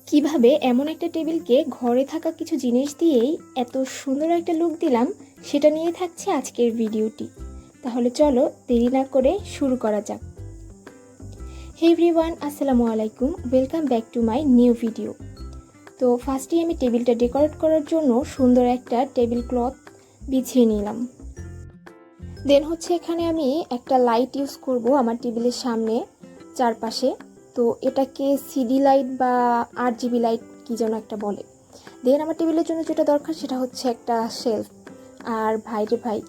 কিভাবে এমন একটা টেবিলকে ঘরে থাকা কিছু জিনিস দিয়েই এত সুন্দর একটা লুক দিলাম, সেটা নিয়ে থাকছে আজকের ভিডিওটি। তাহলে চলো দেরি না করে শুরু করা যাক। হে এভরিওয়ান, আসসালামু আলাইকুম, welcome back to my new video. তো ফার্স্টেই আমি টেবিলটা ডেকোরেট করার জন্য সুন্দর একটা টেবিল ক্লথ বিছিয়ে নিলাম। দেন এখানে আমি একটা লাইট ইউজ করব আমার টেবিলের সামনে চারপাশে। তো এটাকে সিডি লাইট বা RGB লাইট কি যেন একটা বলে। দেন আমার টেবিলের জন্য যেটা দরকার সেটা হচ্ছে একটা শেলফ। আর ভাইরে ভাই,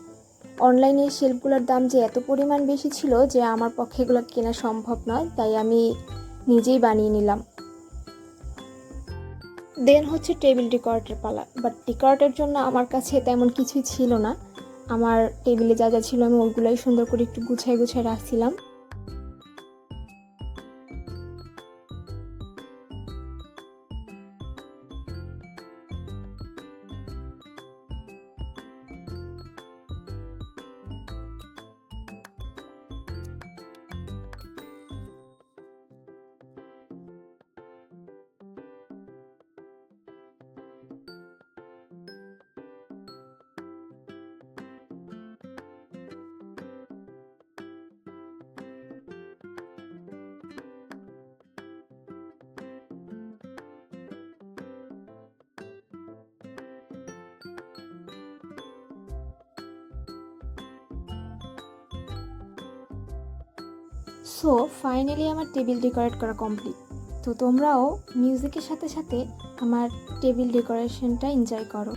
অনলাইনে শেলফগুলোর দাম যে এত পরিমাণ বেশি ছিল যে আমার পক্ষে এগুলো কেনা সম্ভব নয়, তাই আমি নিজেই বানিয়ে নিলাম। দেন টেবিল ডেকোরেটের পালা। বাট ডেকোরেটের জন্য আমার কাছে তেমন কিছুই ছিল না। আমার টেবিলে যা যা ছিল আমি ওগুলোই সুন্দর করে একটু গুছায় গুছায় রাখছিলাম। সো ফাইনালি আমার টেবিল ডেকোরেট করা কমপ্লিট। তো তোমরাও মিউজিকের সাথে সাথে আমার টেবিল ডেকোরেশনটা এনজয় করো।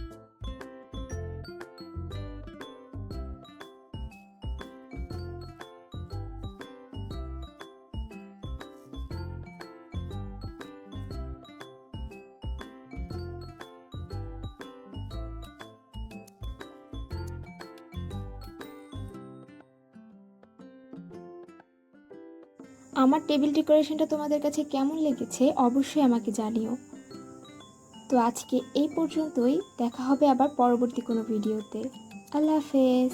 আমার টেবিল ডেকোরেশনটা তোমাদের কাছে কেমন লেগেছে অবশ্যই আমাকে জানিও। তো আজকে এই পর্যন্তই, দেখা হবে আবার পরবর্তী কোনো ভিডিওতে। আল্লাহ হাফেজ।